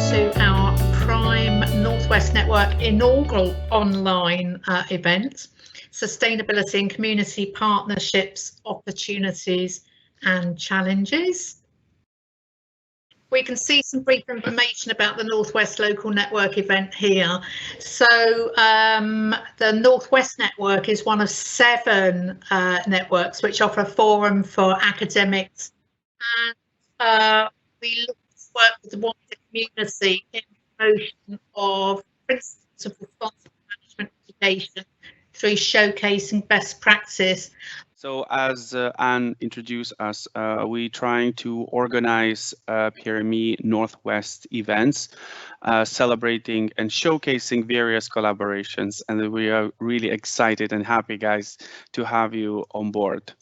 to our Prime Northwest Network inaugural online event, Sustainability and Community Partnerships, Opportunities and Challenges. We can see some brief information about the Northwest Local Network event here. So the Northwest Network is one of 7 networks which offer a forum for academics, and we look to work with the wider community in promotion of principles of responsible management education through showcasing best practice. So as Anne introduced us, we're trying to organize PRME Northwest events, celebrating and showcasing various collaborations. And we are really excited and happy, guys, to have you on board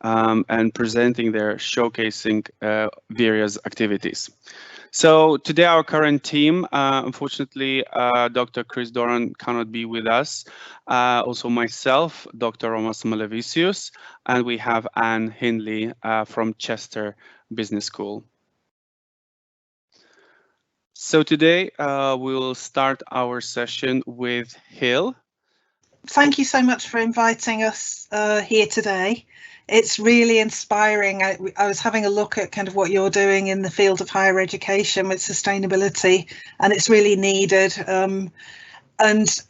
and presenting there, showcasing various activities. So today our current team, unfortunately, Dr. Chris Doran cannot be with us. Also myself, Dr. Romas Malevicius, and we have Anne Hindley from Chester Business School. So today we'll start our session with Hil. Thank you so much for inviting us here today. It's really inspiring. I was having a look at kind of what you're doing in the field of higher education with sustainability, and it's really needed. And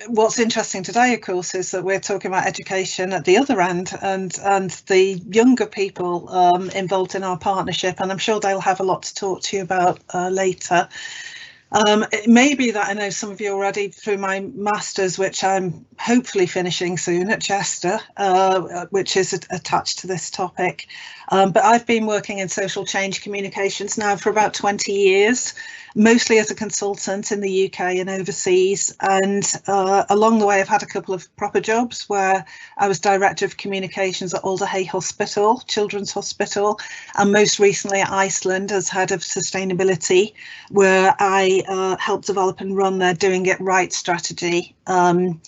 what's interesting today, of course, is that we're talking about education at the other end and the younger people involved in our partnership, and I'm sure they'll have a lot to talk to you about later. It may be that I know some of you already through my master's, which I'm hopefully finishing soon at Chester, which is attached to this topic. But I've been working in social change communications now for about 20 years, mostly as a consultant in the UK and overseas. And along the way, I've had a couple of proper jobs where I was Director of Communications at Alderhay Hospital, Children's Hospital, and most recently at Iceland as Head of Sustainability, where I helped develop and run their Doing It Right strategy. And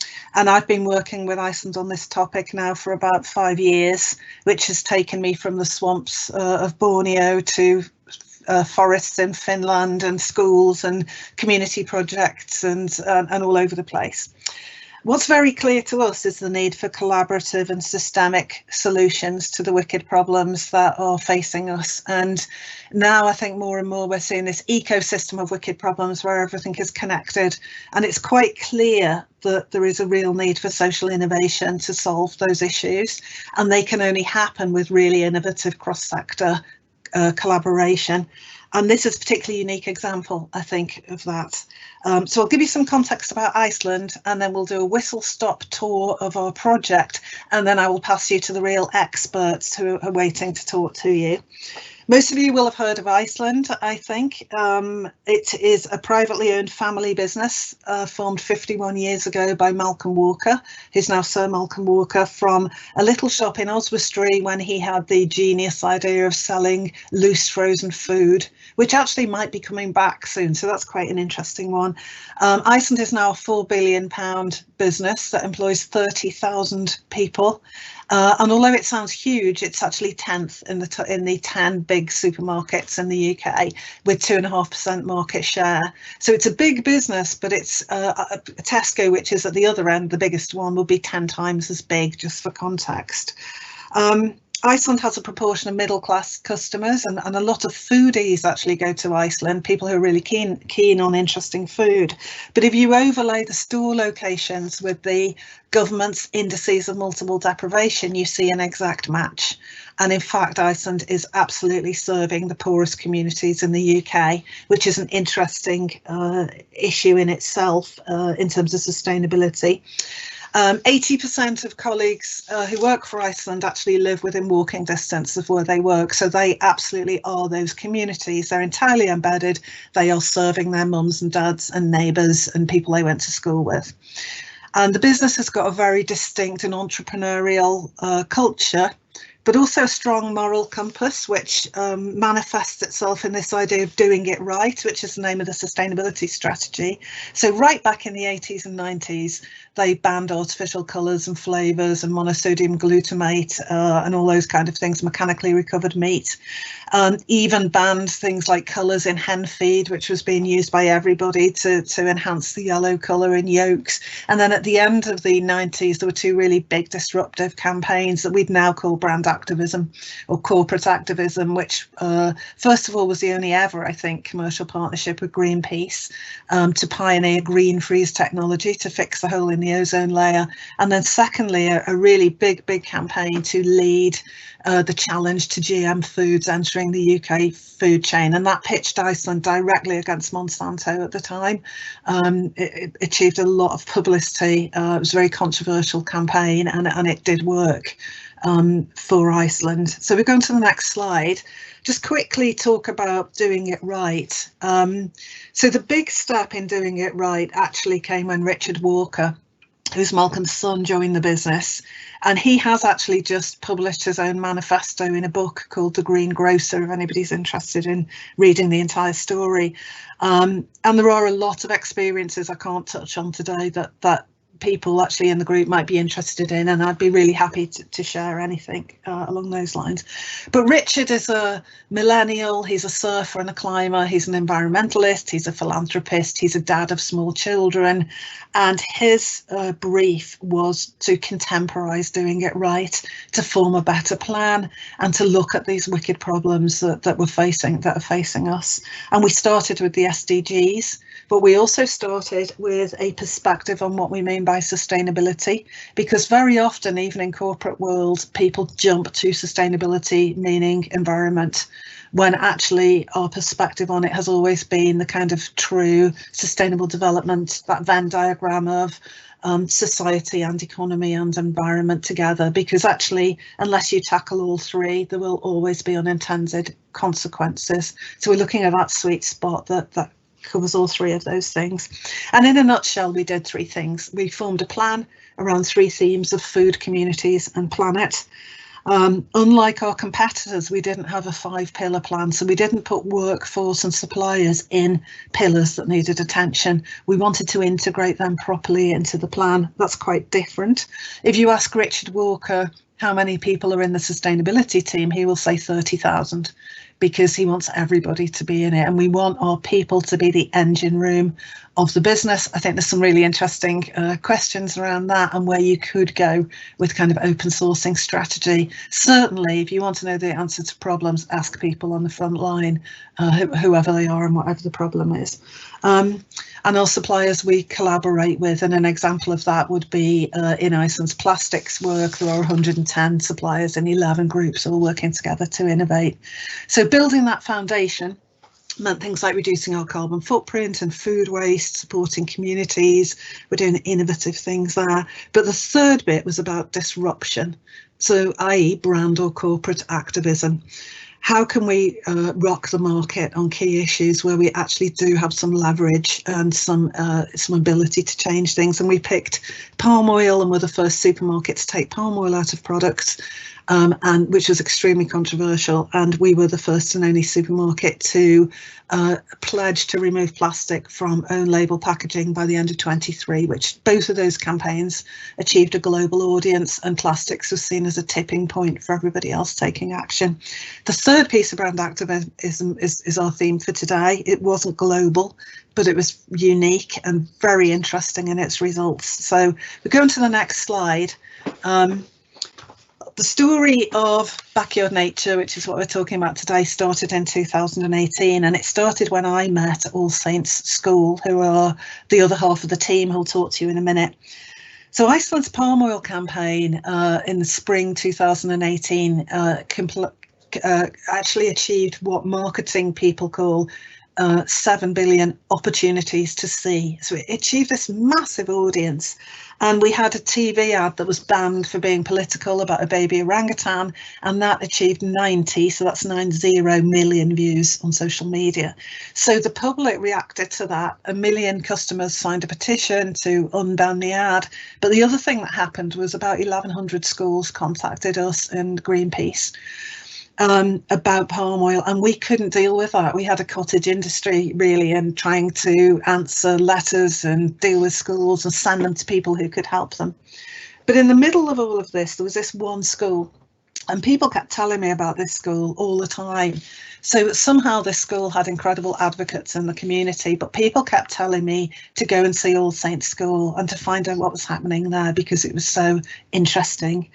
I've been working with Iceland on this topic now for about 5 years, which has taken me from the swamps of Borneo to forests in Finland and schools and community projects and all over the place. What's very clear to us is the need for collaborative and systemic solutions to the wicked problems that are facing us. And now I think more and more we're seeing this ecosystem of wicked problems where everything is connected. And it's quite clear that there is a real need for social innovation to solve those issues. And they can only happen with really innovative cross-sector collaboration. And this is a particularly unique example, I think, of that. So I'll give you some context about Iceland, and then we'll do a whistle-stop tour of our project, and then I will pass you to the real experts who are waiting to talk to you. Most of you will have heard of Iceland, I think. It is a privately owned family business formed 51 years ago by Malcolm Walker, who's now Sir Malcolm Walker, from a little shop in Oswestry when he had the genius idea of selling loose frozen food, which actually might be coming back soon. So that's quite an interesting one. Iceland is now a £4 billion business that employs 30,000 people. And although it sounds huge, it's actually 10th in the 10 big supermarkets in the UK with 2.5% market share. So it's a big business, but it's Tesco, which is at the other end, the biggest one, will be 10 times as big, just for context. Iceland has a proportion of middle class customers, and a lot of foodies actually go to Iceland, people who are really keen on interesting food. But if you overlay the store locations with the government's indices of multiple deprivation, you see an exact match. And in fact, Iceland is absolutely serving the poorest communities in the UK, which is an interesting issue in itself in terms of sustainability. 80% of colleagues who work for Iceland actually live within walking distance of where they work. So they absolutely are those communities. They're entirely embedded. They are serving their mums and dads and neighbours and people they went to school with. And the business has got a very distinct and entrepreneurial culture, but also a strong moral compass, which manifests itself in this idea of doing it right, which is the name of the sustainability strategy. So right back in the 80s and 90s, They banned artificial colours and flavours and monosodium glutamate and all those kind of things, mechanically recovered meat. Even banned things like colours in hen feed, which was being used by everybody to enhance the yellow colour in yolks. And then at the end of the 90s, there were two really big disruptive campaigns that we'd now call brand activism or corporate activism, which first of all was the only ever, I think, commercial partnership with Greenpeace to pioneer green freeze technology to fix the hole in the ozone layer. And then secondly, a really big campaign to lead the challenge to GM foods entering the UK food chain, and that pitched Iceland directly against Monsanto at the time. It achieved a lot of publicity. It was a very controversial campaign, and it did work for Iceland. So we're going to the next slide. Just quickly talk about doing it right. So the big step in doing it right actually came when Richard Walker, who's Malcolm's son, joined the business, and he has actually just published his own manifesto in a book called The Green Grocer, if anybody's interested in reading the entire story. And there are a lot of experiences I can't touch on today that people actually in the group might be interested in, and I'd be really happy to share anything along those lines. But Richard is a millennial, he's a surfer and a climber, he's an environmentalist, he's a philanthropist, he's a dad of small children, and his brief was to contemporise doing it right, to form a better plan, and to look at these wicked problems that are facing us. And we started with the SDGs, but we also started with a perspective on what we mean by sustainability, because very often, even in corporate world, people jump to sustainability meaning environment, when actually our perspective on it has always been the kind of true sustainable development, that Venn diagram of society and economy and environment together, because actually, unless you tackle all three, there will always be unintended consequences. So we're looking at that sweet spot that covers all three of those things. And in a nutshell, we did three things. We formed a plan around three themes of food, communities and planet. Unlike our competitors, we didn't have a 5-pillar plan, so we didn't put workforce and suppliers in pillars that needed attention. We wanted to integrate them properly into the plan. That's quite different. If you ask Richard Walker how many people are in the sustainability team, he will say 30,000, because he wants everybody to be in it, and we want our people to be the engine room of the business. I think there's some really interesting questions around that and where you could go with kind of open sourcing strategy. Certainly, if you want to know the answer to problems, ask people on the front line, whoever they are and whatever the problem is. And our suppliers we collaborate with, and an example of that would be in Iceland's plastics work. There are 110 suppliers in 11 groups all working together to innovate. So building that foundation meant things like reducing our carbon footprint and food waste, supporting communities. We're doing innovative things there. But the third bit was about disruption, so i.e. brand or corporate activism. How can we rock the market on key issues where we actually do have some leverage and some ability to change things? And we picked palm oil, and we're the first supermarket to take palm oil out of products, and which was extremely controversial. And we were the first and only supermarket to pledge to remove plastic from own label packaging by the end of 23, which both of those campaigns achieved a global audience, and plastics was seen as a tipping point for everybody else taking action. The third piece of brand activism is our theme for today. It wasn't global, but it was unique and very interesting in its results. So we're going to the next slide. The story of Backyard Nature, which is what we're talking about today, started in 2018, and it started when I met All Saints School, who are the other half of the team who'll talk to you in a minute. So Iceland's palm oil campaign in the spring 2018 actually achieved what marketing people call 7 billion opportunities to see. So it achieved this massive audience, and we had a TV ad that was banned for being political about a baby orangutan, and that achieved 90, so that's 90 million views on social media. So the public reacted to that. 1 million customers signed a petition to unban the ad. But the other thing that happened was about 1,100 schools contacted us and Greenpeace. about palm oil, and we couldn't deal with that. We had a cottage industry really, and trying to answer letters and deal with schools and send them to people who could help them. But in the middle of all of this, there was this one school, and people kept telling me about this school all the time. So somehow this school had incredible advocates in the community, but people kept telling me to go and see All Saints School and to find out what was happening there because it was so interesting.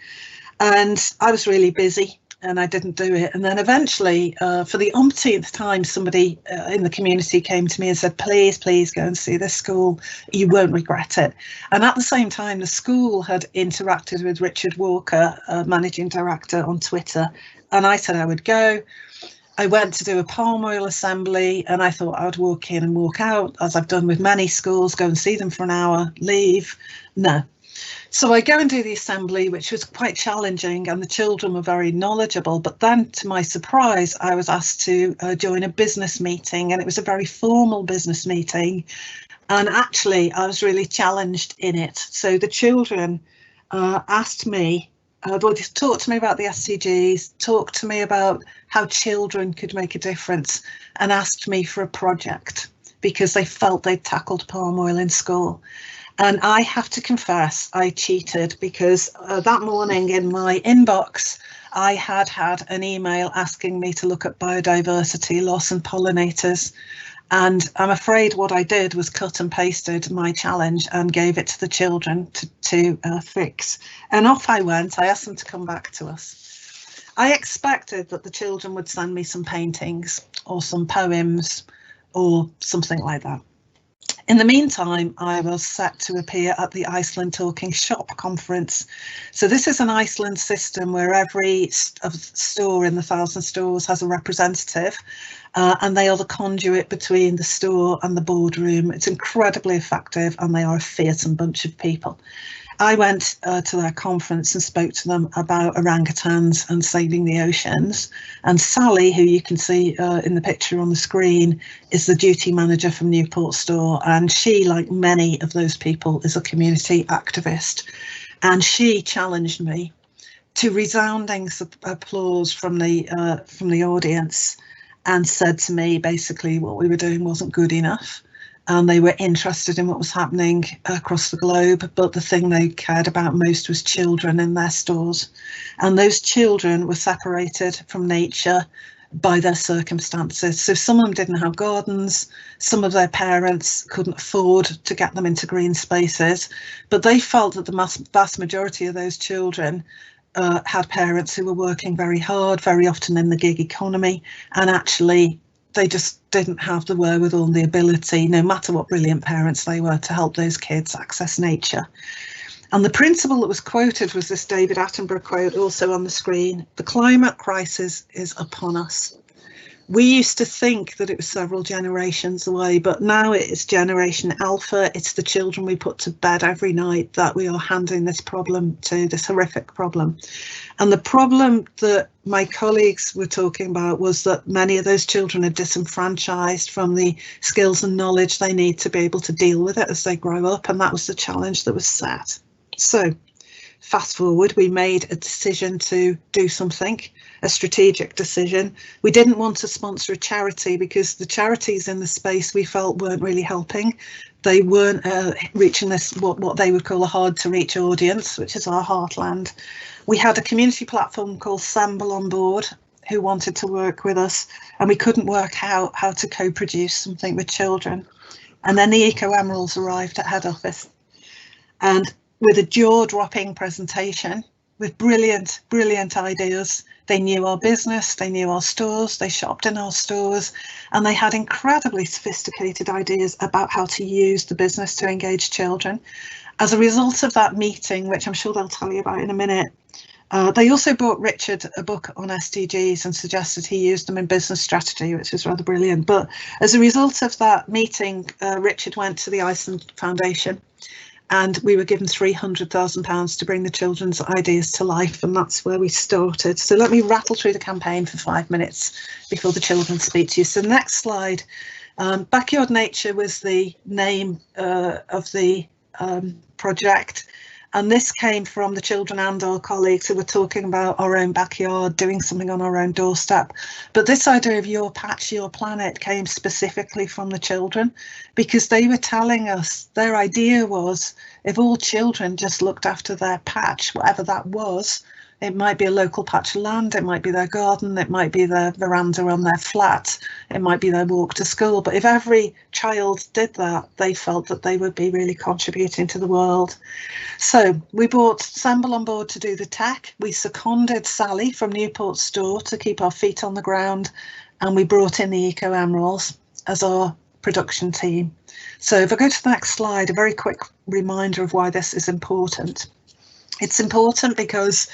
And I was really busy and I didn't do it. And then eventually, for the umpteenth time, somebody in the community came to me and said, please, please go and see this school. You won't regret it. And at the same time, the school had interacted with Richard Walker, managing director, on Twitter. And I said I would go. I went to do a palm oil assembly and I thought I would walk in and walk out, as I've done with many schools, go and see them for an hour, leave. No. So I go and do the assembly, which was quite challenging, and the children were very knowledgeable. But then, to my surprise, I was asked to join a business meeting, and it was a very formal business meeting. And actually, I was really challenged in it. So the children asked me, talked to me about the SDGs, talked to me about how children could make a difference, and asked me for a project because they felt they'd tackled palm oil in school. And I have to confess, I cheated because that morning in my inbox, I had an email asking me to look at biodiversity loss and pollinators. And I'm afraid what I did was cut and pasted my challenge and gave it to the children to fix. And off I went. I asked them to come back to us. I expected that the children would send me some paintings or some poems or something like that. In the meantime, I was set to appear at the Iceland Talking Shop conference. So this is an Iceland system where every store in the 1,000 stores has a representative, and they are the conduit between the store and the boardroom. It's incredibly effective, and they are a fearsome bunch of people. I went to their conference and spoke to them about orangutans and saving the oceans. And Sally, who you can see in the picture on the screen, is the duty manager from Newport Store. And she, like many of those people, is a community activist. And she challenged me to resounding applause from the audience, and said to me basically what we were doing wasn't good enough. And they were interested in what was happening across the globe, but the thing they cared about most was children in their stores. And those children were separated from nature by their circumstances. So some of them didn't have gardens, some of their parents couldn't afford to get them into green spaces, but they felt that the vast majority of those children had parents who were working very hard, very often in the gig economy, and actually they just didn't have the wherewithal and the ability, no matter what brilliant parents they were, to help those kids access nature. And the principle that was quoted was this David Attenborough quote, also on the screen: "The climate crisis is upon us." We used to think that it was several generations away, but now it is Generation Alpha. It's the children we put to bed every night that we are handing this problem to, this horrific problem. And the problem that my colleagues were talking about was that many of those children are disenfranchised from the skills and knowledge they need to be able to deal with it as they grow up. And that was the challenge that was set. So fast forward, we made a decision to do something, a strategic decision. We didn't want to sponsor a charity because the charities in the space we felt weren't really helping. They weren't reaching this, what they would call a hard to reach audience, which is our heartland. We had a community platform called Samble on board who wanted to work with us, and we couldn't work out how to co-produce something with children. And then the Eco Emeralds arrived at head office, and with a jaw-dropping presentation, with brilliant, brilliant ideas. They knew our business, they knew our stores, they shopped in our stores, and they had incredibly sophisticated ideas about how to use the business to engage children. As a result of that meeting, which I'm sure they'll tell you about in a minute, they also bought Richard a book on SDGs and suggested he used them in business strategy, which was rather brilliant. But as a result of that meeting, Richard went to the Iceland Foundation, and we were given £300,000 to bring the children's ideas to life, and that's where we started. So let me rattle through the campaign for 5 minutes before the children speak to you. So next slide. Backyard Nature was the name of the project. And this came from the children and our colleagues who were talking about our own backyard, doing something on our own doorstep. But this idea of your patch, your planet came specifically from the children, because they were telling us their idea was if all children just looked after their patch, whatever that was, it might be a local patch of land, it might be their garden, it might be their veranda on their flat, it might be their walk to school. But if every child did that, they felt that they would be really contributing to the world. So we brought Semble on board to do the tech. We seconded Sally from Newport Store to keep our feet on the ground. And we brought in the Eco Emeralds as our production team. So if I go to the next slide, a very quick reminder of why this is important. It's important because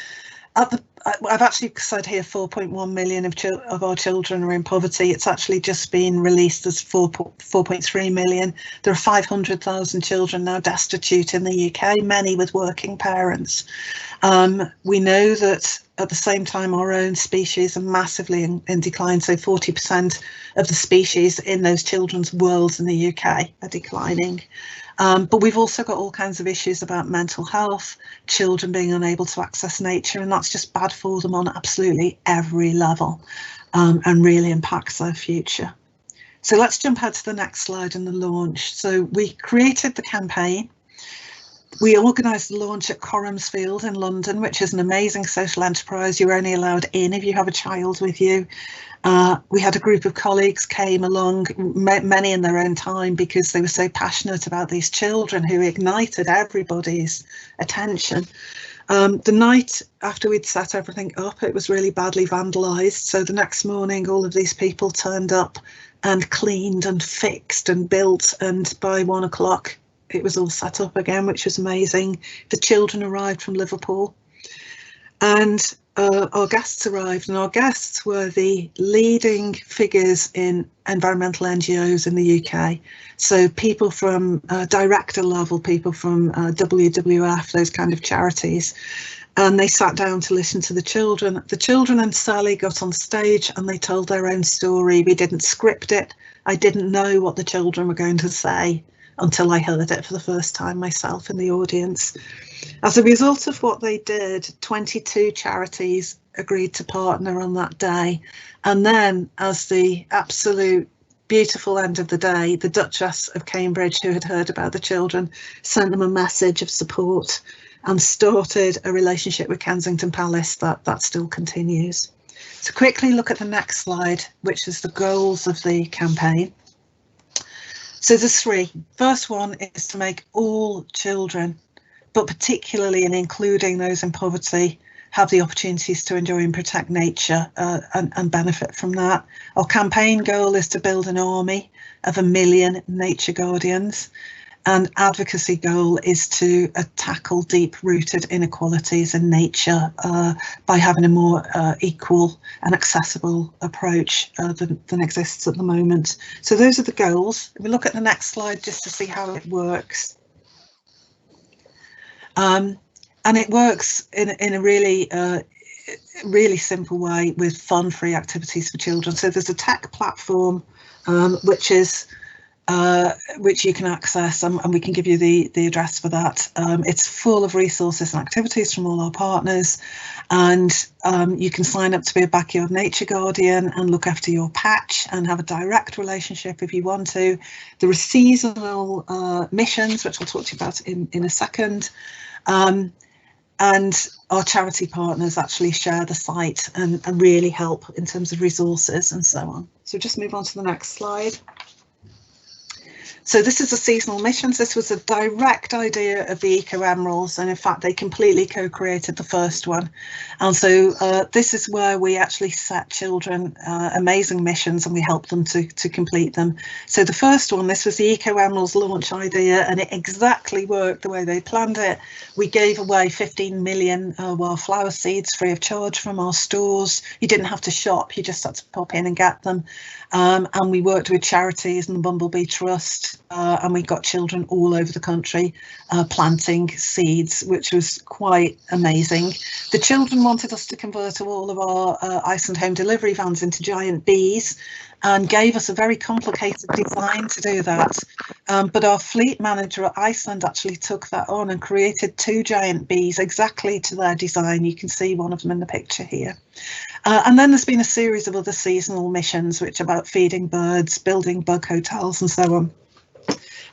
I've actually said here 4.1 million of our children are in poverty. It's actually just been released as 4.3 million. There are 500,000 children now destitute in the UK, many with working parents. We know that at the same time our own species are massively in decline, so 40% of the species in those children's worlds in the UK are declining. But we've also got all kinds of issues about mental health, children being unable to access nature, and that's just bad for them on absolutely every level, and really impacts their future. So let's jump ahead to the next slide and the launch. So we created the campaign. We organised the launch at Coramsfield in London, which is an amazing social enterprise. You're only allowed in if you have a child with you. We had a group of colleagues came along, many in their own time, because they were so passionate about these children who ignited everybody's attention. The night after we'd set everything up, it was really badly vandalised. So the next morning, all of these people turned up and cleaned and fixed and built. And by 1 o'clock, it was all set up again, which was amazing. The children arrived from Liverpool. And our guests arrived, and our guests were the leading figures in environmental NGOs in the UK. So people from director level, people from WWF, those kind of charities. And they sat down to listen to the children. The children and Sally got on stage and they told their own story. We didn't script it. I didn't know what the children were going to say until I heard it for the first time myself in the audience. As a result of what they did, 22 charities agreed to partner on that day. And then, as the absolute beautiful end of the day, the Duchess of Cambridge, who had heard about the children, sent them a message of support and started a relationship with Kensington Palace that still continues. So quickly look at the next slide, which is the goals of the campaign. So there's three. First one is to make all children, but particularly and including those in poverty, have the opportunities to enjoy and protect nature and benefit from that. Our campaign goal is to build an army of 1 million nature guardians, and advocacy goal is to tackle deep-rooted inequalities in nature by having a more equal and accessible approach than exists at the moment. So those are the goals. If we look at the next slide just to see how it works. And it works in a really simple way with fun-free activities for children. So there's a tech platform which you can access, and we can give you the address for that. It's full of resources and activities from all our partners, and you can sign up to be a backyard nature guardian and look after your patch and have a direct relationship if you want to. There are seasonal missions, which I'll talk to you about in a second. And our charity partners actually share the site and really help in terms of resources and so on. So just move on to the next slide. So this is the seasonal missions. This was a direct idea of the Eco Emeralds, and in fact they completely co-created the first one. And so this is where we actually set children amazing missions and we help them to complete them. So the first one, this was the Eco Emeralds launch idea, and it exactly worked the way they planned it. We gave away 15 million wildflower seeds free of charge from our stores. You didn't have to shop, you just had to pop in and get them. And we worked with charities and the Bumblebee Trust West, and we got children all over the country planting seeds, which was quite amazing. The children wanted us to convert all of our Iceland home delivery vans into giant bees, and gave us a very complicated design to do that. But our fleet manager at Iceland actually took that on and created 2 giant bees exactly to their design. You can see one of them in the picture here. And then there's been a series of other seasonal missions, which are about feeding birds, building bug hotels and so on.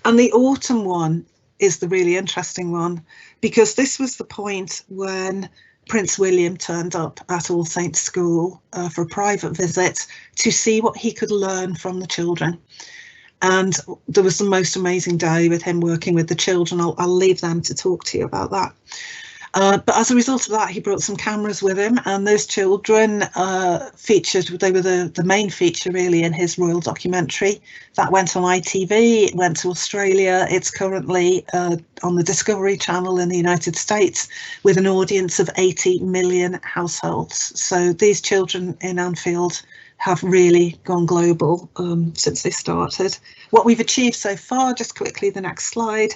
And the autumn one is the really interesting one, because this was the point when Prince William turned up at All Saints School for a private visit to see what he could learn from the children. And there was the most amazing day with him working with the children. I'll leave them to talk to you about that. But as a result of that, he brought some cameras with him, and those children featured, they were the main feature really in his royal documentary. That went on ITV, it went to Australia, it's currently on the Discovery Channel in the United States with an audience of 80 million households. So these children in Anfield have really gone global since they started. What we've achieved so far, just quickly, the next slide,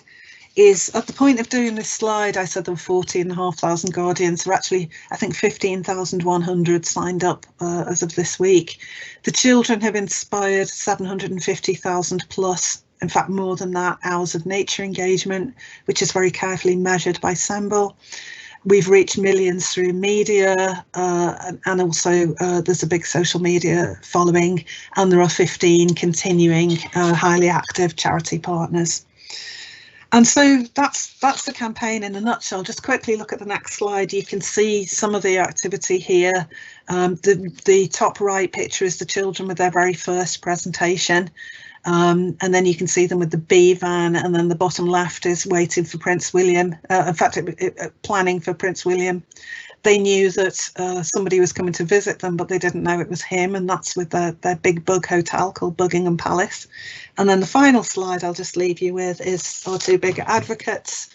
is at the point of doing this slide, I said there were 14,500 guardians. There are actually, I think, 15,100 signed up as of this week. The children have inspired 750,000 plus, in fact, more than that, hours of nature engagement, which is very carefully measured by SEMBL. We've reached millions through media, and also there's a big social media following, and there are 15 continuing highly active charity partners. And so that's the campaign in a nutshell. Just quickly look at the next slide. You can see some of the activity here. The top right picture is the children with their very first presentation. And then you can see them with the bee van, and then the bottom left is waiting for Prince William. In fact, planning for Prince William. They knew that somebody was coming to visit them, but they didn't know it was him, and that's with their big bug hotel called Buckingham Palace. And then the final slide I'll just leave you with is our 2 big advocates.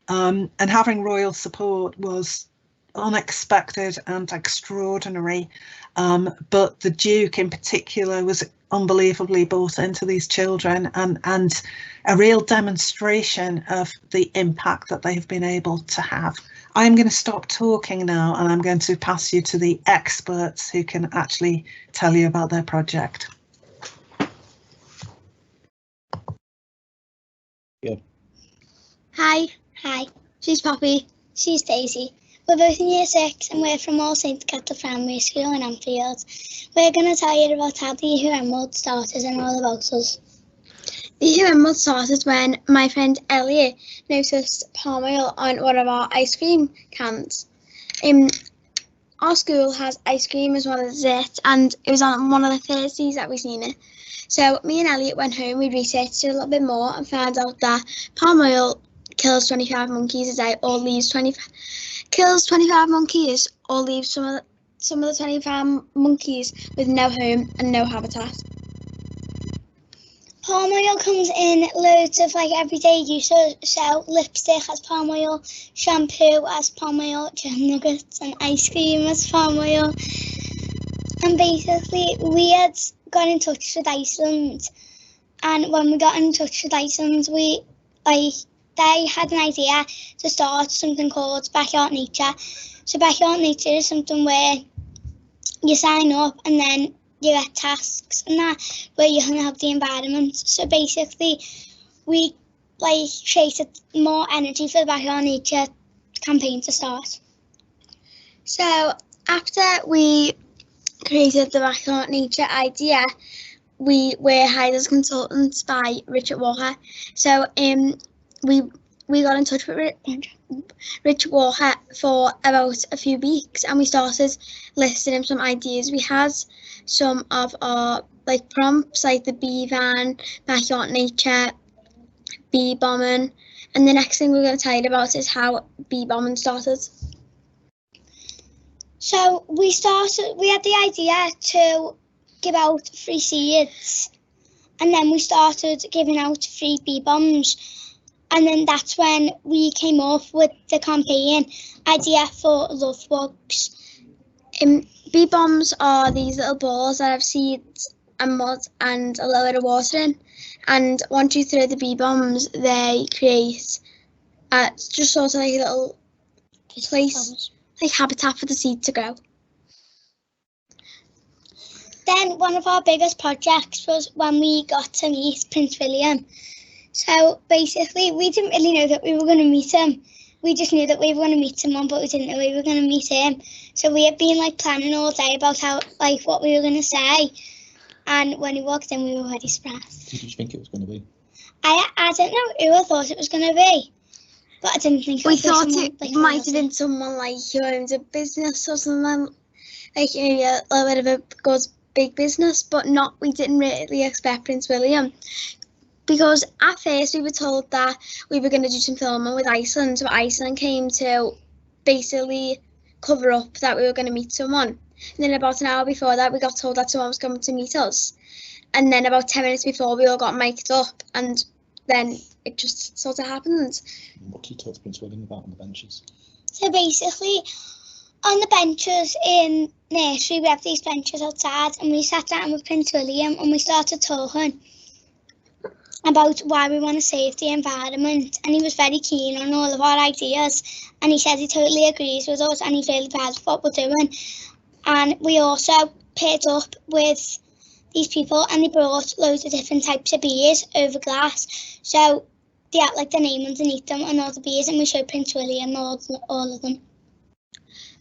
And having royal support was unexpected and extraordinary, but the Duke in particular was unbelievably bought into these children, and a real demonstration of the impact that they have been able to have. I'm going to stop talking now, and I'm going to pass you to the experts who can actually tell you about their project. Good. Hi. She's Poppy. She's Daisy. We're both in Year 6 and we're from All Saints Catholic Primary School in Anfield. We're going to tell you about how the UN Mod started and all about us. The UN Mod started when my friend Elliot noticed palm oil on one of our ice cream cans. Our school has ice cream as well as desserts, and it was on one of the Thursdays that we seen it. So me and Elliot went home, we researched it a little bit more and found out that palm oil kills 25 monkeys a day, or leaves 25 monkeys, or leaves some of the 25 monkeys with no home and no habitat. Palm oil comes in loads of everyday use, so lipstick has palm oil, shampoo has palm oil, chicken nuggets and ice cream has palm oil. And basically we had got in touch with Iceland, and when we got in touch with Iceland, they had an idea to start something called Backyard Nature. So Backyard Nature is something where you sign up and then you get tasks and that where you can help the environment. So basically we created more energy for the Backyard Nature campaign to start. So after we created the Backyard Nature idea, we were hired as consultants by Richard Walker. So we got in touch with Richard Walker for about a few weeks, and we started listing him some ideas. We had some of our prompts like the bee van, Backyard Nature, bee bombing, and the next thing we're going to tell you about is how bee bombing started. So we had the idea to give out free seeds, and then we started giving out free bee bombs. And then that's when we came up with the campaign idea for love bugs. Bee bombs are these little balls that have seeds and mud and a little bit of water in, and once you throw the bee bombs, they create just sort of like a little place, like habitat for the seed to grow. Then one of our biggest projects was when we got to meet Prince William. So basically, we didn't really know that we were going to meet him. We just knew that we were going to meet someone, but we didn't know we were going to meet him. So we had been like planning all day about how, like, what we were going to say. And when he walked in, we were very surprised. Who did you think it was going to be? I don't know who I thought it was going to be, but I didn't think we thought it might have been someone like who owns a business or something, like a little bit of a good big business, but not. We didn't really expect Prince William. Because at first we were told that we were going to do some filming with Iceland, so Iceland came to basically cover up that we were going to meet someone. And then about an hour before that, we got told that someone was coming to meet us. And then about 10 minutes before, we all got mic'd up, and then it just sort of happened. What did you talk to Prince William about on the benches? So basically, on the benches in nursery, we have these benches outside, and we sat down with Prince William and we started talking about why we want to save the environment, and he was very keen on all of our ideas, and he said he totally agrees with us and he's really proud of what we're doing. And we also paired up with these people, and they brought loads of different types of beers over glass, so they had like the name underneath them and all the beers, and we showed Prince William all of them.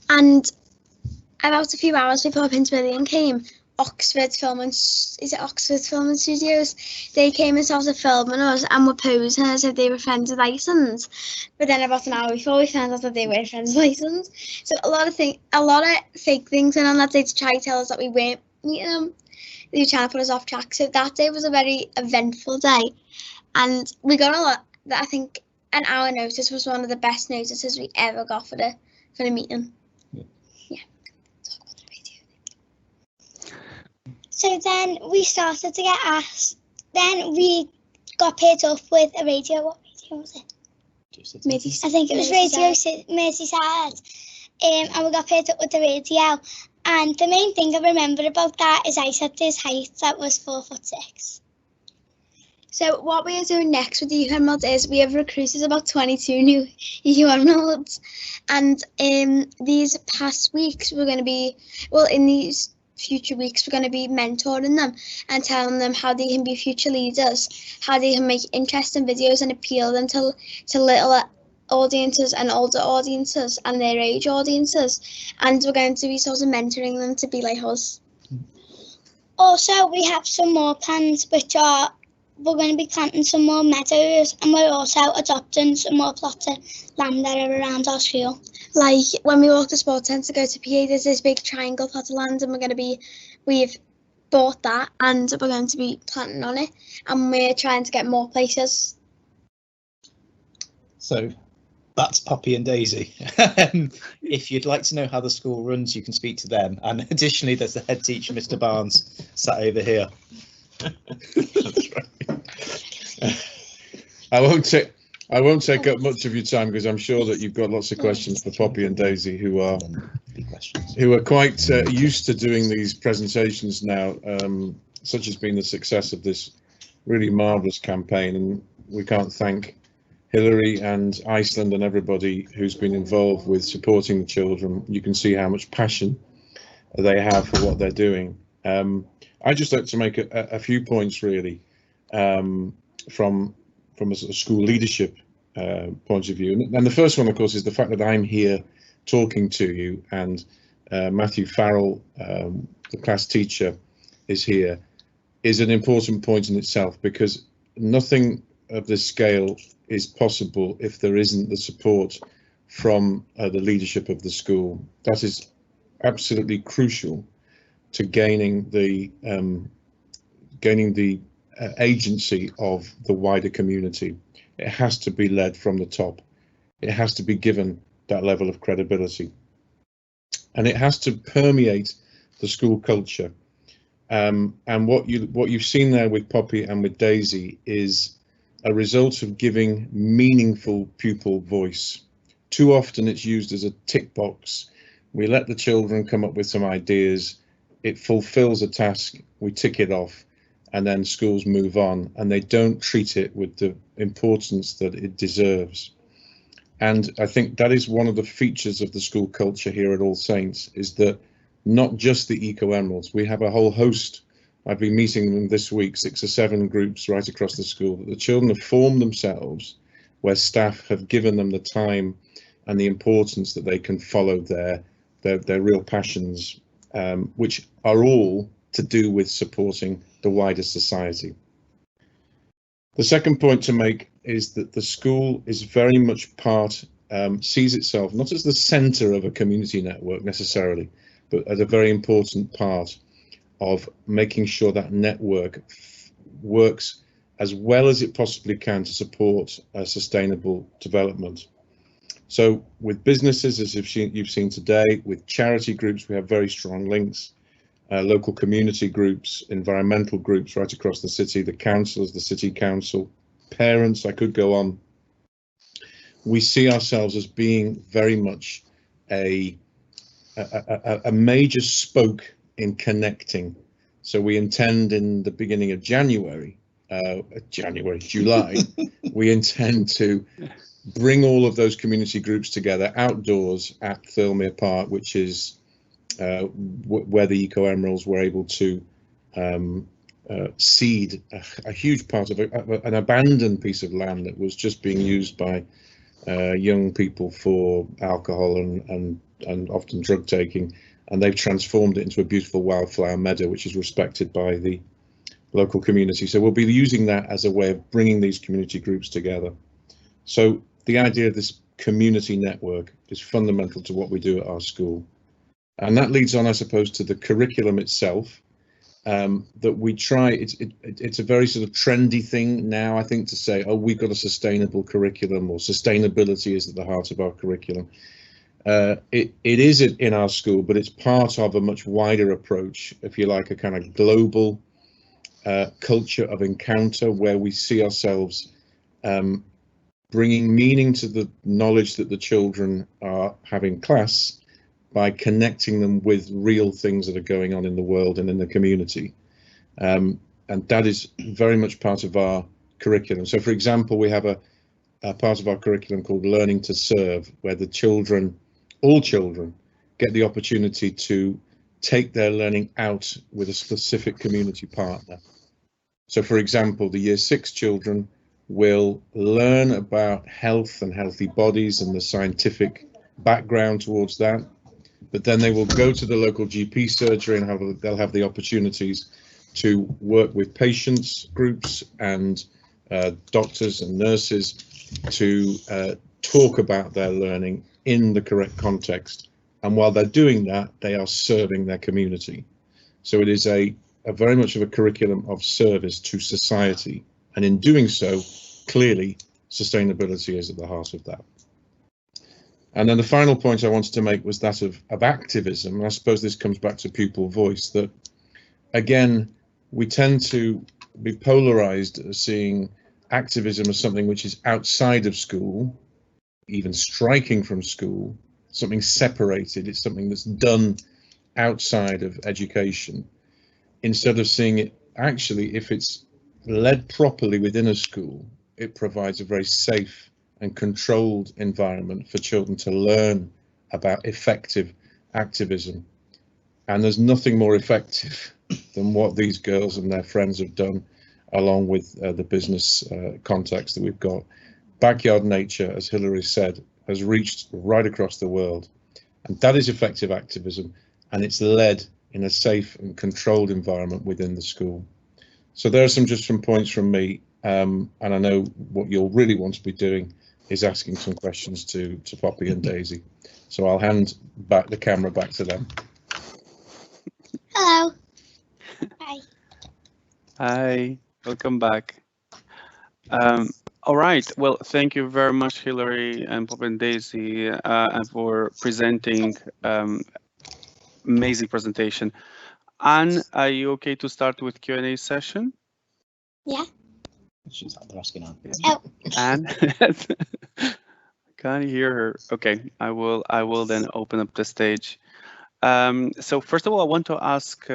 And about a few hours before Prince William came, Oxford Filming Studios, they came and started filming us and were posing as if they were friends with Iceland. But then about an hour before, we found out that they were friends with Iceland. So a lot of fake things went on that day to try to tell us that we weren't meeting them. They were trying to put us off track. So that day was a very eventful day, and we got a lot. That I think an hour notice was one of the best notices we ever got for the meeting. So then we started to get asked. Then we got paired up with a radio. What radio was it? I think it was Merseyside. And we got paired up with the radio. And the main thing I remember about that is I set this height that was 4'6". So what we are doing next with the UN mod is we have recruited about 22 new UN mods. And in these past weeks, we're going to be, in these future weeks, we're going to be mentoring them and telling them how they can be future leaders, how they can make interesting videos and appeal them to little audiences and older audiences and their age audiences, and we're going to be sort of mentoring them to be like us. Also, we have some more plans, which are we're going to be planting some more meadows, and we're also adopting some more plots of land that are around our school. Like when we walk the sports centre to go to PA, there's this big triangle plot of land, and we've bought that, and we're going to be planting on it, and we're trying to get more places. So that's Poppy and Daisy. If you'd like to know how the school runs, you can speak to them. And additionally, there's the head teacher, Mr. Barnes, sat over here. That's right. I won't take up much of your time, because I'm sure that you've got lots of questions for Poppy and Daisy, who are quite used to doing these presentations now. Such has been the success of this really marvellous campaign, and we can't thank Hilary and Iceland and everybody who's been involved with supporting the children. You can see how much passion they have for what they're doing. I'd just like to make a few points really from a sort of school leadership point of view. And the first one, of course, is the fact that I'm here talking to you, and Matthew Farrell, the class teacher, is here, is an important point in itself, because nothing of this scale is possible if there isn't the support from the leadership of the school. That is absolutely crucial to gaining the agency of the wider community. It has to be led from the top. It has to be given that level of credibility, and it has to permeate the school culture. And what you've seen there with Poppy and with Daisy is a result of giving meaningful pupil voice. Too often it's used as a tick box. We let the children come up with some ideas, it fulfills a task, we tick it off, and then schools move on, and they don't treat it with the importance that it deserves. And I think that is one of the features of the school culture here at All Saints, is that not just the Eco Emeralds, we have a whole host. I've been meeting them this week, 6 or 7 groups right across the school, that the children have formed themselves, where staff have given them the time and the importance that they can follow their real passions, which are all to do with supporting the wider society. The second point to make is that the school is very much part, sees itself not as the centre of a community network necessarily, but as a very important part of making sure that network works as well as it possibly can to support sustainable development. So with businesses, as you've seen today, with charity groups, we have very strong links, local community groups, environmental groups right across the city, the councils, the city council, parents, I could go on. We see ourselves as being very much a major spoke in connecting. So we intend in the beginning of July, we intend to bring all of those community groups together outdoors at Thirlmere Park, which is where the Eco Emeralds were able to seed a huge part of an abandoned piece of land that was just being used by young people for alcohol and often drug taking, and they've transformed it into a beautiful wildflower meadow which is respected by the local community. So we'll be using that as a way of bringing these community groups together. So the idea of this community network is fundamental to what we do at our school, and that leads on, I suppose, to the curriculum itself. That we try, it's a very sort of trendy thing now, I think, to say, oh, we've got a sustainable curriculum, or sustainability is at the heart of our curriculum. It is in our school, but it's part of a much wider approach, if you like, a kind of global culture of encounter, where we see ourselves bringing meaning to the knowledge that the children are having class, by connecting them with real things that are going on in the world and in the community. And that is very much part of our curriculum. So, for example, we have a part of our curriculum called Learning to Serve, where the children, all children, get the opportunity to take their learning out with a specific community partner. So, for example, the Year 6 children will learn about health and healthy bodies and the scientific background towards that. But then they will go to the local GP surgery and they'll have the opportunities to work with patients groups and doctors and nurses to talk about their learning in the correct context. And while they're doing that, they are serving their community. So it is a very much of a curriculum of service to society. And in doing so, clearly, sustainability is at the heart of that. And then the final point I wanted to make was that of activism. And I suppose this comes back to pupil voice, that, again, we tend to be polarized as seeing activism as something which is outside of school, even striking from school, something separated. It's something that's done outside of education, instead of seeing it actually, if it's led properly within a school, it provides a very safe and controlled environment for children to learn about effective activism. And there's nothing more effective than what these girls and their friends have done, along with the business context that we've got. Backyard nature, as Hilary said, has reached right across the world, and that is effective activism, and it's led in a safe and controlled environment within the school. So there are some points from me, and I know what you'll really want to be doing is asking some questions to Poppy and Daisy. So I'll hand back the camera back to them. Hello. Hi. Hi, welcome back. All right, well, thank you very much, Hilary and Poppy and Daisy, for presenting amazing presentation. Anne, are you okay to start with Q&A session? Yeah. She's they're asking Anne. Oh. Anne? Can't hear her. Okay, I will then open up the stage. So first of all, I want to ask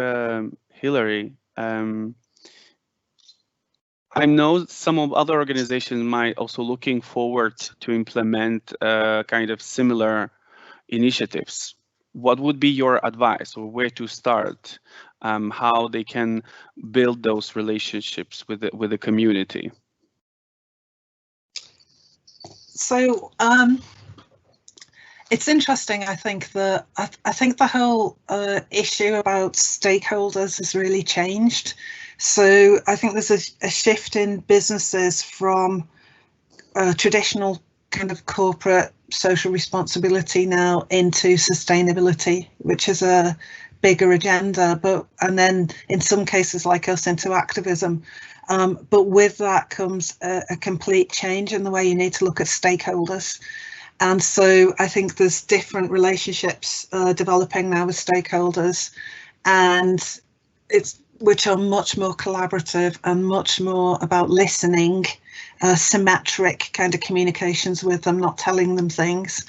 Hillary. I know some of other organizations might also looking forward to implement kind of similar initiatives. What would be your advice, or where to start? How they can build those relationships with the community? So it's interesting. I think the whole issue about stakeholders has really changed. So I think there's a shift in businesses from traditional kind of corporate social responsibility now into sustainability, which is a bigger agenda, and then in some cases like us into activism. But with that comes a complete change in the way you need to look at stakeholders. And so I think there's different relationships developing now with stakeholders, and which are much more collaborative and much more about listening, symmetric kind of communications with them, not telling them things.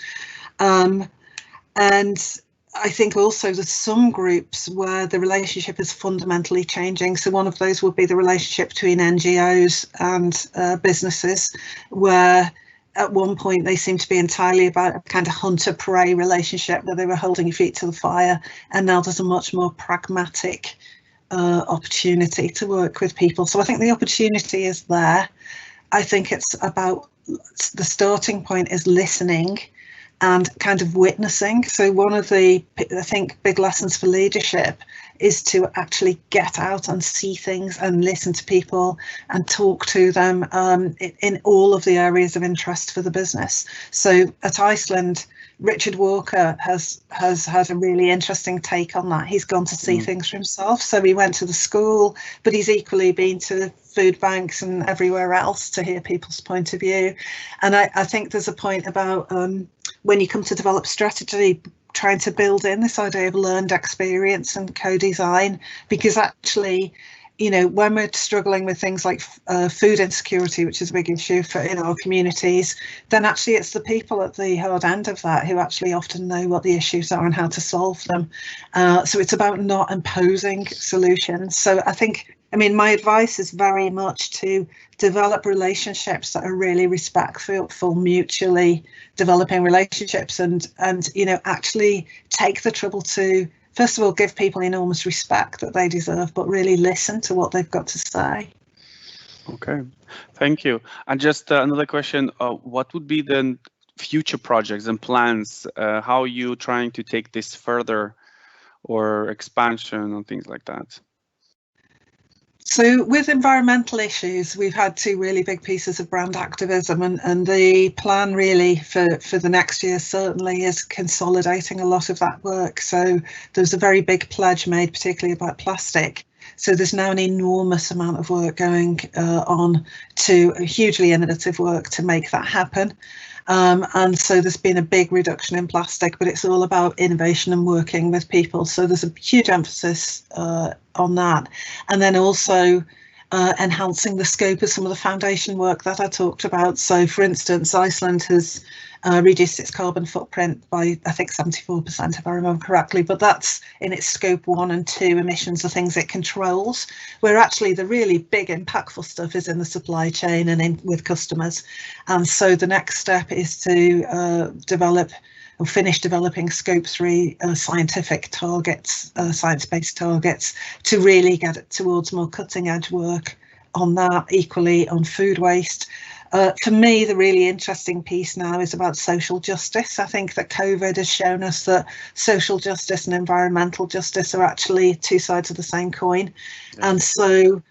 And I think also there's some groups where the relationship is fundamentally changing. So one of those would be the relationship between NGOs and businesses, where at one point they seemed to be entirely about a kind of hunter-prey relationship where they were holding your feet to the fire, and now there's a much more pragmatic opportunity to work with people. So I think the opportunity is there. I think it's about, the starting point is listening and kind of witnessing. So one of the, I think, big lessons for leadership is to actually get out and see things and listen to people and talk to them in all of the areas of interest for the business. So at Iceland, Richard Walker has had a really interesting take on that. He's gone to see things for himself. So he went to the school, but he's equally been to food banks and everywhere else to hear people's point of view. And I think there's a point about when you come to develop strategy, trying to build in this idea of learned experience and co-design, because actually, you know, when we're struggling with things like food insecurity, which is a big issue in our communities, then actually it's the people at the hard end of that who actually often know what the issues are and how to solve them. So it's about not imposing solutions. So I mean, my advice is very much to develop relationships that are really respectful, mutually developing relationships, and you know, actually take the trouble to, first of all, give people enormous respect that they deserve, but really listen to what they've got to say. Okay, thank you. And just another question, what would be the future projects and plans? How are you trying to take this further, or expansion and things like that? So with environmental issues, we've had two really big pieces of brand activism, and the plan really for the next year certainly is consolidating a lot of that work. So there's a very big pledge made, particularly about plastic. So there's now an enormous amount of work going on to hugely innovative work to make that happen. And so there's been a big reduction in plastic, but it's all about innovation and working with people. So there's a huge emphasis on that. And then also enhancing the scope of some of the foundation work that I talked about. So for instance, Iceland has reduced its carbon footprint by, I think, 74%, if I remember correctly, but that's in its scope 1 and 2 emissions, the things it controls, where actually the really big impactful stuff is in the supply chain and with customers. And so the next step is to finish developing scope 3 scientific targets, science-based targets, to really get it towards more cutting edge work on that, equally on food waste. For me, the really interesting piece now is about social justice. I think that COVID has shown us that social justice and environmental justice are actually two sides of the same coin. And so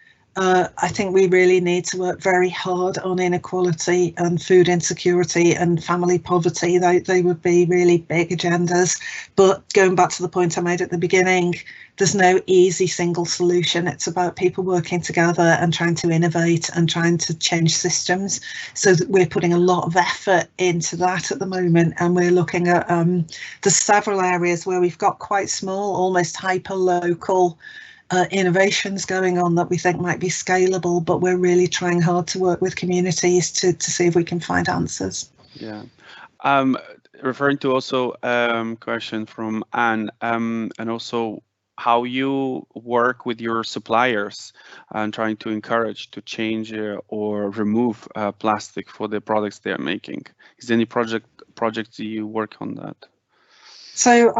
I think we really need to work very hard on inequality and food insecurity and family poverty. They would be really big agendas. But going back to the point I made at the beginning, there's no easy single solution. It's about people working together and trying to innovate and trying to change systems. So that we're putting a lot of effort into that at the moment. And we're looking at, there's several areas where we've got quite small, almost hyper-local innovations going on that we think might be scalable, but we're really trying hard to work with communities to see if we can find answers. Yeah. referring to also question from Anne, and also how you work with your suppliers and trying to encourage to change or remove plastic for the products they are making. Is there any projects you work on that? So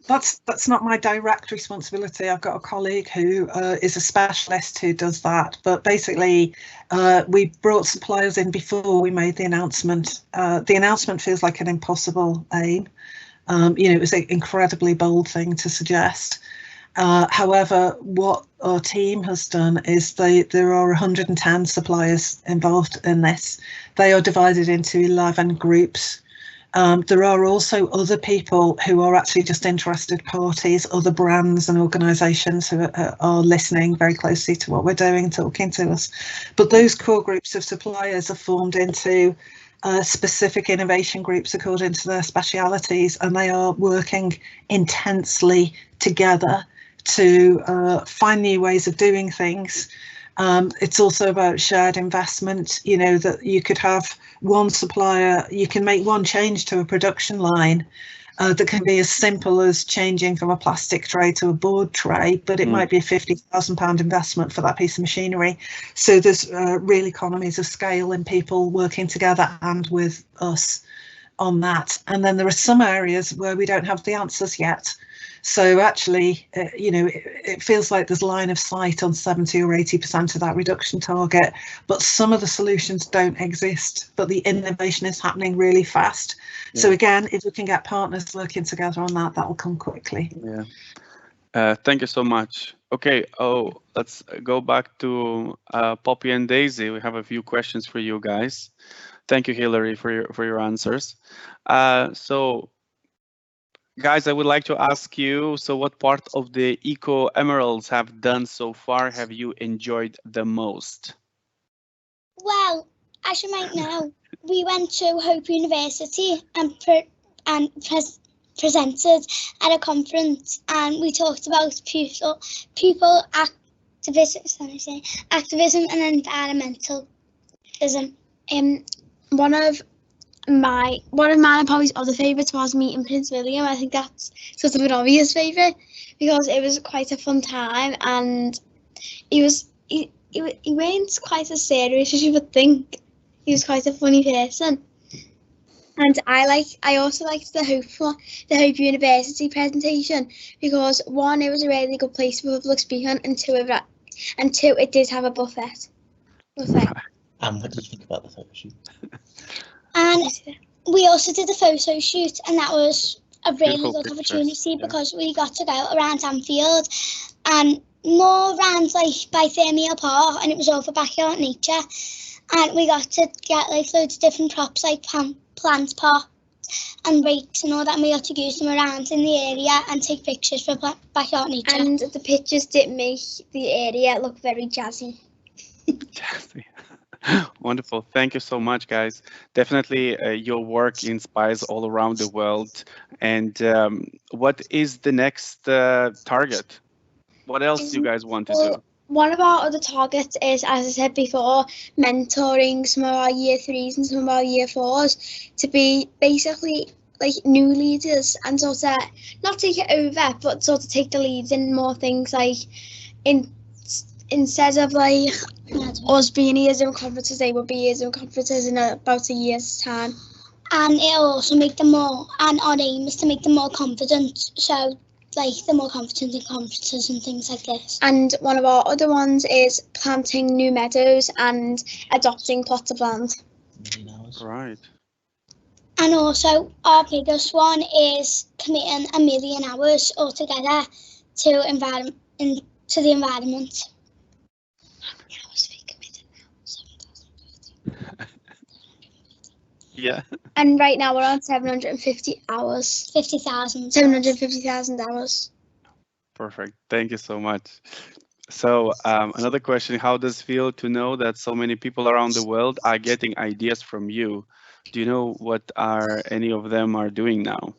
that's not my direct responsibility. I've got a colleague who is a specialist who does that. But basically, we brought suppliers in before we made the announcement. The announcement feels like an impossible aim. It was an incredibly bold thing to suggest. However, what our team has done is there are 110 suppliers involved in this. They are divided into 11 groups. There are also other people who are actually just interested parties, other brands and organisations who are listening very closely to what we're doing, talking to us. But those core groups of suppliers are formed into specific innovation groups according to their specialities, and they are working intensely together to find new ways of doing things. It's also about shared investment, that you could have one supplier, you can make one change to a production line that can be as simple as changing from a plastic tray to a board tray, but it might be a £50,000 investment for that piece of machinery. So there's real economies of scale in people working together and with us on that. And then there are some areas where we don't have the answers yet. So actually, it feels like there's line of sight on 70 or 80% of that reduction target, but some of the solutions don't exist, but the innovation is happening really fast. Yeah. So again, if we can get partners working together on that, that will come quickly. Yeah. Thank you so much. Okay. Let's go back to Poppy and Daisy. We have a few questions for you guys. Thank you, Hilary, for your answers. Guys, I would like to ask you, so what part of the Eco Emeralds have done so far have you enjoyed the most? Well, as you might know, we went to Hope University and presented at a conference, and we talked about people activism and environmentalism. One of mine and Polly's other favourites was meeting Prince William. I think that's sort of an obvious favourite because it was quite a fun time, and he weren't quite as serious as you would think. He was quite a funny person. And I also liked the Hope University presentation because one, it was a really good place for public speaking, and two, it did have a buffet. And what do you think about the photo shoot? And we also did a photo shoot, and that was a really good opportunity because we got to go around Anfield and more around by Thermal Park, and it was all for backyard nature. And we got to get loads of different props like plant pot and rakes and all that, and we got to use them around in the area and take pictures for backyard nature. And the pictures did make the area look very jazzy. Jazzy. Wonderful. Thank you so much, guys. Definitely your work inspires all around the world. And what is the next target? What else do you guys want to do? One of our other targets is, as I said before, mentoring some of our year 3s and some of our year 4s to be basically like new leaders and sort of not take it over, but sort of take the lead in more things, like instead of like us being ESM conferences, they will be ESM conferences in about a year's time. And it'll also make them more, and our aim is to make them more confident, so like they're more confident in conferences and things like this. And one of our other ones is planting new meadows and adopting plots of land. Right. And also our biggest one is committing 1 million hours altogether to the environment. Yeah. And right now we're on 750 hours. 750,000 hours. Perfect. Thank you so much. So another question, how does it feel to know that so many people around the world are getting ideas from you? Do you know what any of them are doing now?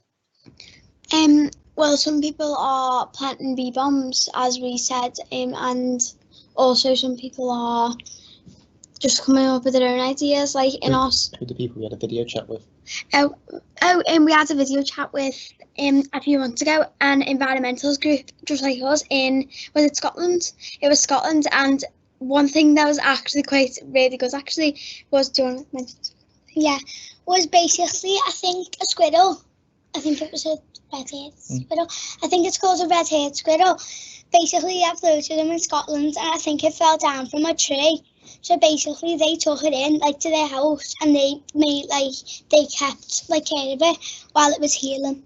Well, some people are planting bee bombs, as we said, and also some people are just coming up with their own ideas, like in us. Who are the people we had a video chat with? And we had a video chat with a few months ago, an environmentalist group just like us was it Scotland? It was Scotland, and one thing that was actually quite really good actually was, do you want to mention this? Yeah, was basically, I think, a squirrel. I think it was a red-haired squirrel. I think it's called a red-haired squirrel. Basically, they have loads of them in Scotland, and I think it fell down from a tree. So basically, they took it in, like, to their house, and they kept, like, care of it while it was healing.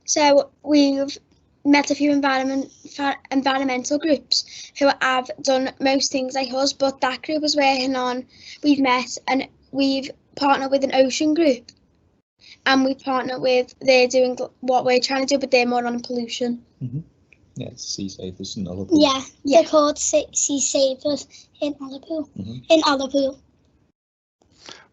So we've met a few environmental groups who have done most things like us, but that group was working on, we've met and we've partnered with an ocean group, and we partner with, they're doing what we're trying to do, but they're more on pollution. Yeah, it's Sea Savers in Liverpool. Yeah, they're called Sea Savers in Liverpool. In Liverpool.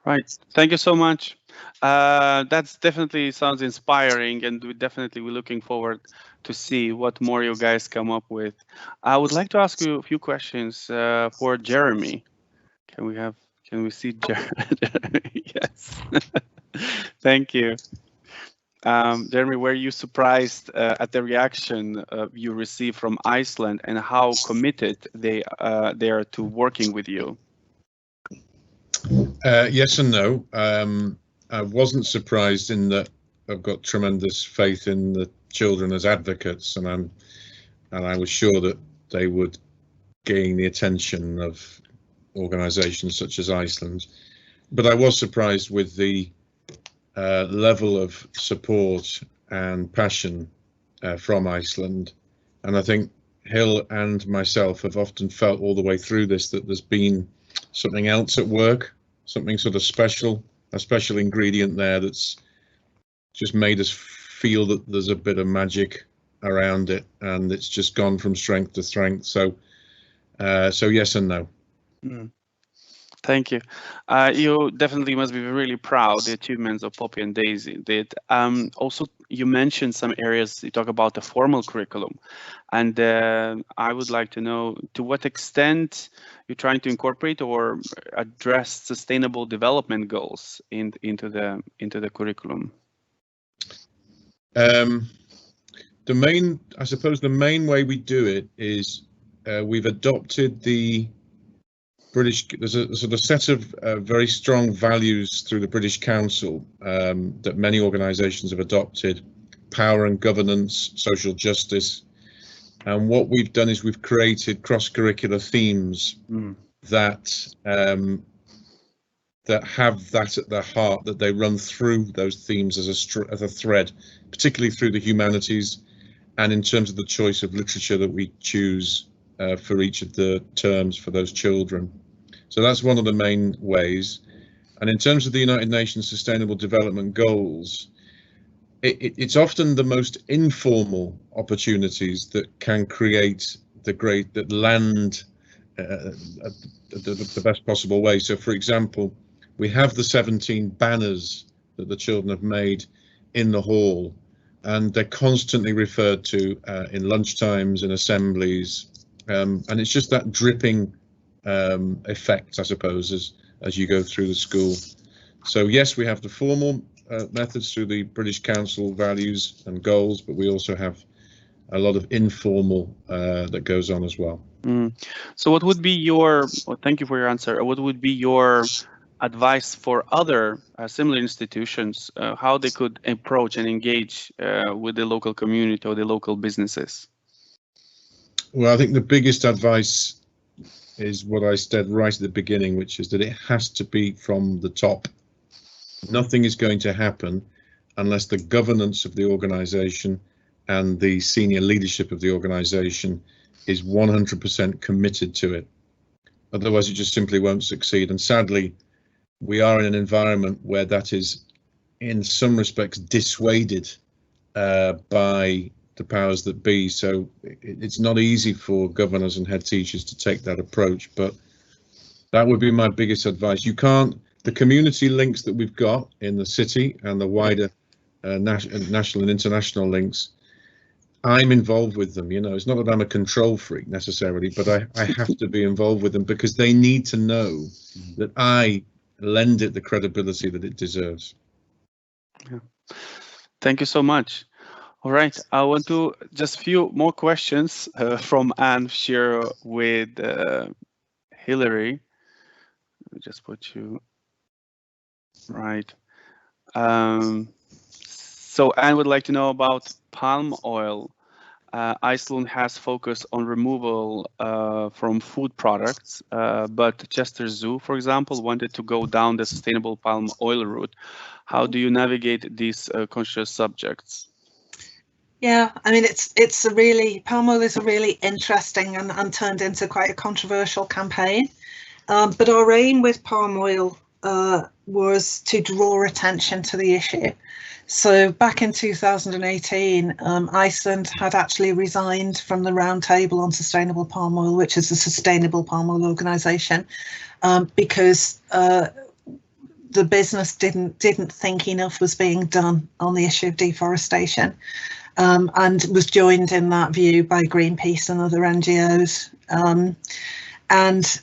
Right. Thank you so much. That's definitely sounds inspiring, and we're looking forward to see what more you guys come up with. I would like to ask you a few questions for Jeremy. Can we see Jeremy? Yes. Thank you. Jeremy, were you surprised at the reaction you received from Iceland and how committed they are to working with you? Yes and no. I wasn't surprised in that I've got tremendous faith in the children as advocates, and I was sure that they would gain the attention of organisations such as Iceland. But I was surprised with the level of support and passion from Iceland, and I think Hil and myself have often felt all the way through this that there's been something else at work, something sort of special, a special ingredient there that's just made us feel that there's a bit of magic around it, and it's just gone from strength to strength. So yes and no. Thank you. You definitely must be really proud of the achievements of Poppy and Daisy did. Also, you mentioned some areas, you talk about the formal curriculum, and I would like to know to what extent you're trying to incorporate or address sustainable development goals into the curriculum. The main way we do it is we've adopted the British, there's a sort of set of very strong values through the British Council that many organisations have adopted: power and governance, social justice. And what we've done is we've created cross-curricular themes that have that at their heart, that they run through those themes as a thread, particularly through the humanities, and in terms of the choice of literature that we choose for each of the terms for those children. So that's one of the main ways. And in terms of the United Nations Sustainable Development Goals, it's often the most informal opportunities that can create that land the best possible way. So, for example, we have the 17 banners that the children have made in the hall, and they're constantly referred to in lunchtimes and assemblies, and it's just that dripping effect, I suppose, as you go through the school. So yes, we have the formal methods through the British Council values and goals, but we also have a lot of informal that goes on as well. So what would be your, thank you for your answer, what would be your advice for other similar institutions, how they could approach and engage with the local community or the local businesses? Well, I think the biggest advice is what I said right at the beginning, which is that it has to be from the top. Nothing is going to happen unless the governance of the organisation and the senior leadership of the organisation is 100% committed to it. Otherwise, it just simply won't succeed. And sadly, we are in an environment where that is, in some respects, dissuaded by the powers that be. So it's not easy for governors and head teachers to take that approach, but that would be my biggest advice. You can't, the community links that we've got in the city and the wider national and international links, I'm involved with them. You know, it's not that I'm a control freak necessarily, but I have to be involved with them because they need to know that I lend it the credibility that it deserves. Yeah. Thank you so much. All right, I want to just few more questions from Anne share with Hillary. Let me just put you right. So Anne would like to know about palm oil. Iceland has focused on removal from food products, but Chester Zoo, for example, wanted to go down the sustainable palm oil route. How do you navigate these conscious subjects? Yeah, I mean, it's a really, palm oil is a really interesting and turned into quite a controversial campaign. But our aim with palm oil was to draw attention to the issue. So back in 2018, Iceland had actually resigned from the Roundtable on Sustainable Palm Oil, which is a sustainable palm oil organisation, because the business didn't think enough was being done on the issue of deforestation. And was joined in that view by Greenpeace and other NGOs. And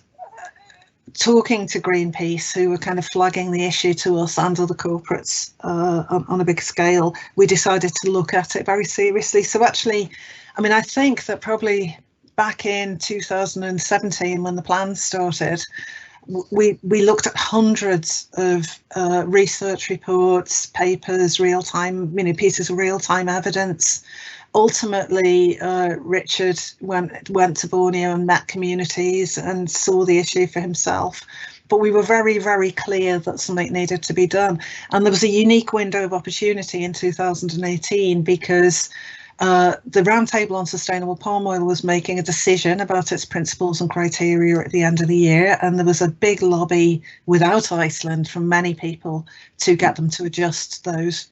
talking to Greenpeace, who were kind of flagging the issue to us and other corporates on a big scale, we decided to look at it very seriously. So actually, I mean, I think that probably back in 2017, when the plan started, we looked at hundreds of research reports, papers, real-time, pieces of real-time evidence. Ultimately, Richard went to Borneo and met communities and saw the issue for himself. But we were very, very clear that something needed to be done. And there was a unique window of opportunity in 2018 because the Roundtable on Sustainable Palm Oil was making a decision about its principles and criteria at the end of the year, and there was a big lobby without Iceland from many people to get them to adjust those.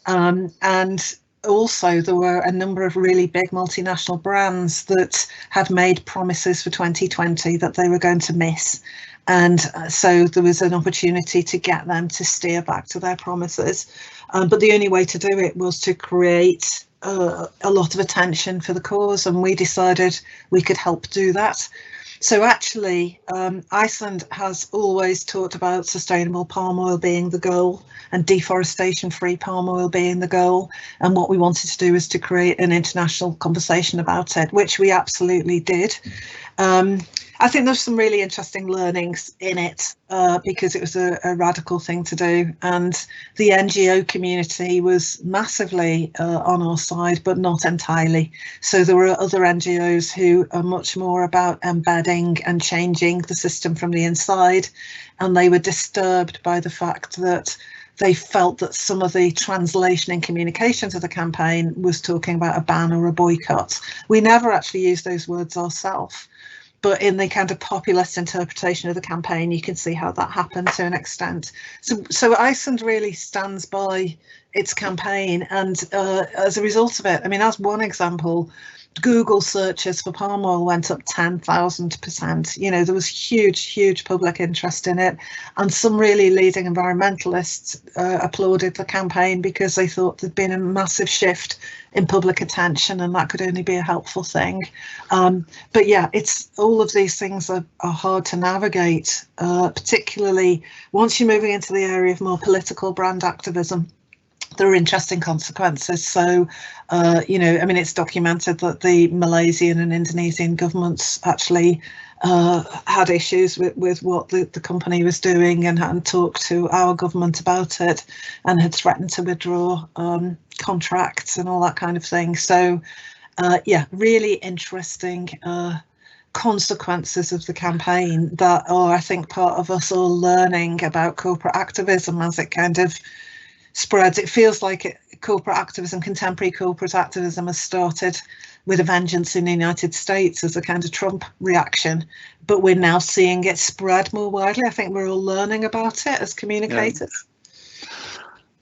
And also there were a number of really big multinational brands that had made promises for 2020 that they were going to miss. And so there was an opportunity to get them to steer back to their promises. But the only way to do it was to create a lot of attention for the cause, and we decided we could help do that. So actually, Iceland has always talked about sustainable palm oil being the goal and deforestation-free palm oil being the goal. And what we wanted to do is to create an international conversation about it, which we absolutely did. I think there's some really interesting learnings in it because it was a radical thing to do, and the NGO community was massively on our side, but not entirely. So there were other NGOs who are much more about embedding and changing the system from the inside, and they were disturbed by the fact that they felt that some of the translation and communications of the campaign was talking about a ban or a boycott. We never actually used those words ourselves. But in the kind of populist interpretation of the campaign, you can see how that happened to an extent. So Iceland really stands by its campaign, and as a result of it, I mean, as one example, Google searches for palm oil went up 10,000%. You know, there was huge public interest in it, and some really leading environmentalists applauded the campaign because they thought there'd been a massive shift in public attention, and that could only be a helpful thing. But yeah, it's all of these things are hard to navigate, particularly once you're moving into the area of more political brand activism. There are interesting consequences. So, you know, I mean, it's documented that the Malaysian and Indonesian governments actually had issues with what the company was doing, and hadn't talked to our government about it, and had threatened to withdraw contracts and all that kind of thing. So, yeah, really interesting consequences of the campaign that are, I think, part of us all learning about corporate activism as it kind of spreads. It feels like corporate activism, contemporary corporate activism, has started with a vengeance in the United States as a kind of Trump reaction, but we're now seeing it spread more widely. I think we're all learning about it as communicators. Yeah.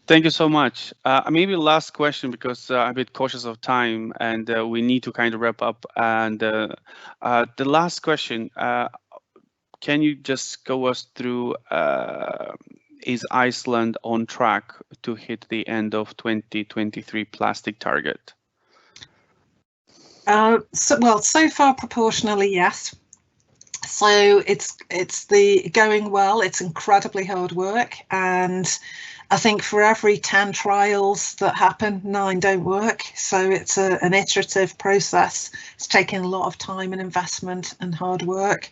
Thank you so much. Maybe last question, because I'm a bit cautious of time, and we need to kind of wrap up. And the last question, can you just go us through is Iceland on track to hit the end of 2023 plastic target? So far proportionally, yes. So it's going well. It's incredibly hard work, and I think for every 10 trials that happen, 9 don't work. So it's an iterative process. It's taking a lot of time and investment and hard work.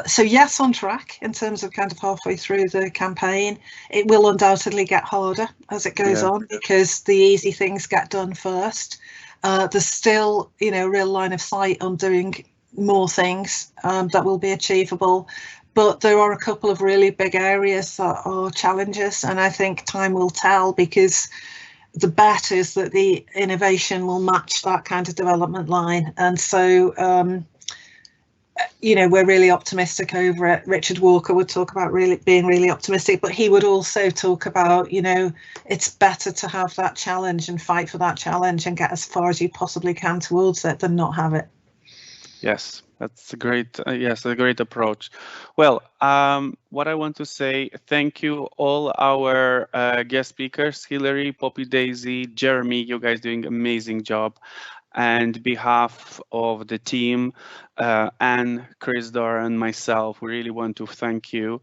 So yes, on track in terms of kind of halfway through the campaign. It will undoubtedly get harder as it goes on, because the easy things get done first. There's still, real line of sight on doing more things that will be achievable. But there are a couple of really big areas that are challenges, and I think time will tell, because the bet is that the innovation will match that kind of development line. And so, we're really optimistic over it. Richard Walker would talk about being really optimistic, but he would also talk about, it's better to have that challenge and fight for that challenge and get as far as you possibly can towards it than not have it. Yes, that's a great, a great approach. Well, what I want to say, thank you all our guest speakers, Hilary, Poppy, Daisy, Jeremy, you guys doing amazing job. And behalf of the team, Anne, Chris, Dora, and myself, we really want to thank you,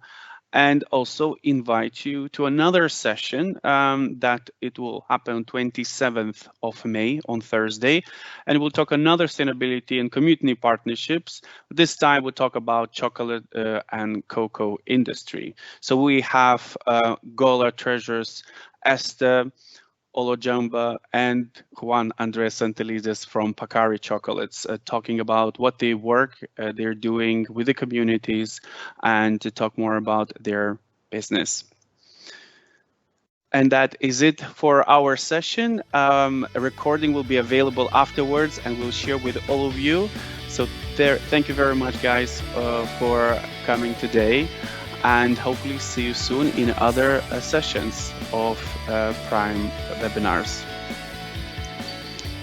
and also invite you to another session that it will happen 27th of May on Thursday, and we'll talk another sustainability and community partnerships. This time we'll talk about chocolate and cocoa industry. So we have Gola treasures Esther Olojamba and Juan Andres Santelides from Pacari Chocolates, talking about what they're doing with the communities, and to talk more about their business. And that is it for our session. A recording will be available afterwards, and we'll share with all of you. So thank you very much, guys, for coming today, and hopefully see you soon in other sessions of Prime webinars.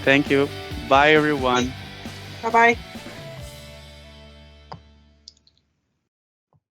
Thank you. Bye, everyone. Bye-bye.